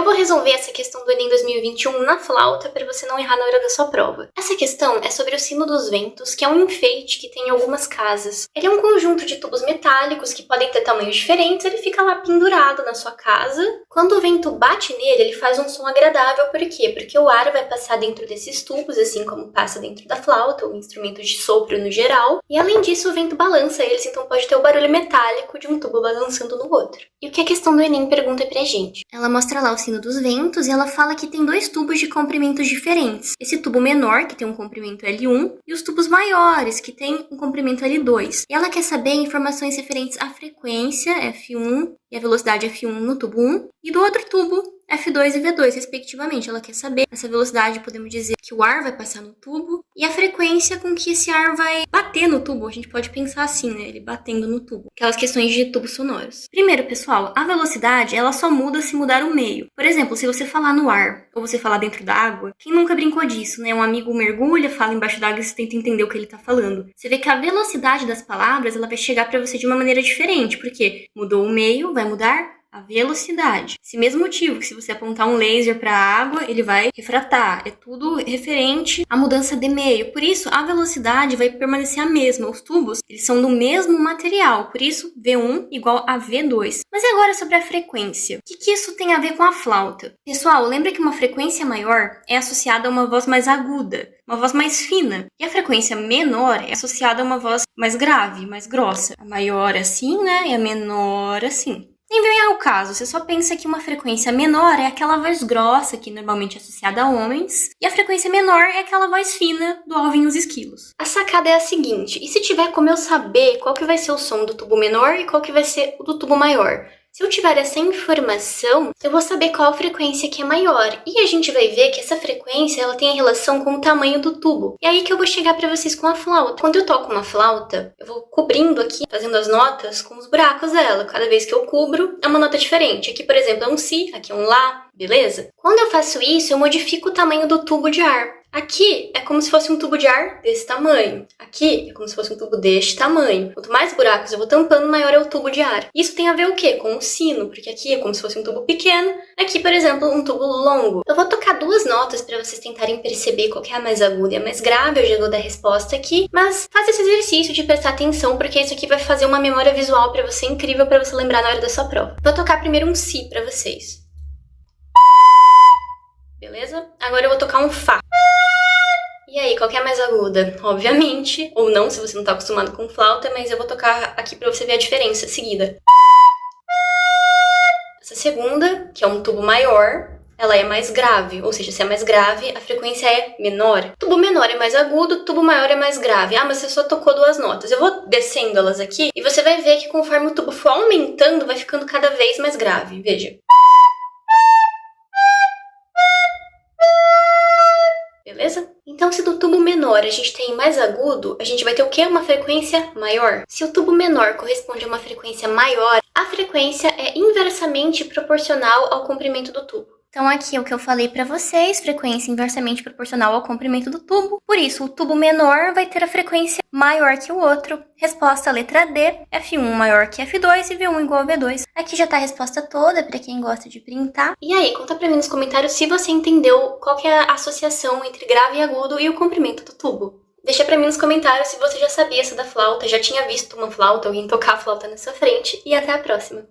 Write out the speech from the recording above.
Eu vou resolver essa questão do Enem 2021 na flauta para você não errar na hora da sua prova. Essa questão é sobre o sino dos ventos, que é um enfeite que tem em algumas casas. Ele é um conjunto de tubos metálicos que podem ter tamanhos diferentes, ele fica lá pendurado na sua casa. Quando o vento bate nele, ele faz um som agradável. Por quê? Porque o ar vai passar dentro desses tubos, assim como passa dentro da flauta, ou instrumentos de sopro no geral. E além disso, o vento balança eles, então pode ter o barulho metálico de um tubo balançando no outro. E o que a questão do Enem pergunta pra gente? Ela mostra lá o sino dos ventos e ela fala que tem dois tubos de comprimentos diferentes. Esse tubo menor, que tem um comprimento L1, e os tubos maiores, que tem um comprimento L2. E ela quer saber informações referentes à frequência, F1, e a velocidade F1 no tubo 1, e do outro tubo, F2 e V2, respectivamente. Ela quer saber essa velocidade, podemos dizer que o ar vai passar no tubo, e a frequência com que esse ar vai bater no tubo. A gente pode pensar assim, né? Ele batendo no tubo. Aquelas questões de tubos sonoros. Primeiro, pessoal, a velocidade, ela só muda se mudar o meio. Por exemplo, se você falar no ar, ou você falar dentro da água, quem nunca brincou disso, né? Um amigo mergulha, fala embaixo d'água e você tenta entender o que ele tá falando. Você vê que a velocidade das palavras, ela vai chegar pra você de uma maneira diferente, porque mudou o meio, vai mudar a velocidade. Esse mesmo motivo que se você apontar um laser para a água, ele vai refratar. É tudo referente à mudança de meio. Por isso, a velocidade vai permanecer a mesma. Os tubos, eles são do mesmo material. Por isso, V1 igual a V2. Mas e agora sobre a frequência? O que isso tem a ver com a flauta? Pessoal, lembra que uma frequência maior é associada a uma voz mais aguda, uma voz mais fina. E a frequência menor é associada a uma voz mais grave, mais grossa. A maior assim, né? E a menor assim. Nem vem ao caso, você só pensa que uma frequência menor é aquela voz grossa, que normalmente é associada a homens, e a frequência menor é aquela voz fina do alvo e os esquilos. A sacada é a seguinte, e se tiver como eu saber qual que vai ser o som do tubo menor e qual que vai ser o do tubo maior? Se eu tiver essa informação, eu vou saber qual a frequência que é maior. E a gente vai ver que essa frequência ela tem relação com o tamanho do tubo. E aí que eu vou chegar para vocês com a flauta. Quando eu toco uma flauta, eu vou cobrindo aqui, fazendo as notas com os buracos dela. Cada vez que eu cubro, é uma nota diferente. Aqui, por exemplo, é um Si, aqui é um Lá, beleza? Quando eu faço isso, eu modifico o tamanho do tubo de ar. Aqui é como se fosse um tubo de ar desse tamanho. Aqui é como se fosse um tubo deste tamanho. Quanto mais buracos eu vou tampando, maior é o tubo de ar. Isso tem a ver o quê? Com o sino, porque aqui é como se fosse um tubo pequeno. Aqui, por exemplo, um tubo longo. Eu vou tocar duas notas para vocês tentarem perceber qual que é a mais aguda e a mais grave. Eu já vou dar a resposta aqui. Mas faz esse exercício de prestar atenção, porque isso aqui vai fazer uma memória visual para você incrível para você lembrar na hora da sua prova. Vou tocar primeiro um Si para vocês. Beleza? Agora eu vou tocar um Fá. E aí, qual que é a mais aguda? Obviamente, ou não, se você não tá acostumado com flauta, mas eu vou tocar aqui pra você ver a diferença seguida. Essa segunda, que é um tubo maior, ela é mais grave, ou seja, se é mais grave, a frequência é menor. Tubo menor é mais agudo, tubo maior é mais grave. Ah, mas você só tocou duas notas. Eu vou descendo elas aqui e você vai ver que conforme o tubo for aumentando, vai ficando cada vez mais grave. Veja. Beleza? Então, se do tubo menor a gente tem mais agudo, a gente vai ter o quê? Uma frequência maior. Se o tubo menor corresponde a uma frequência maior, a frequência é inversamente proporcional ao comprimento do tubo. Então aqui é o que eu falei pra vocês, frequência inversamente proporcional ao comprimento do tubo. Por isso, o tubo menor vai ter a frequência maior que o outro. Resposta letra D, F1 maior que F2 e V1 igual a V2. Aqui já tá a resposta toda pra quem gosta de printar. E aí, conta pra mim nos comentários se você entendeu qual que é a associação entre grave e agudo e o comprimento do tubo. Deixa pra mim nos comentários se você já sabia essa da flauta, já tinha visto uma flauta, alguém tocar a flauta na sua frente. E até a próxima!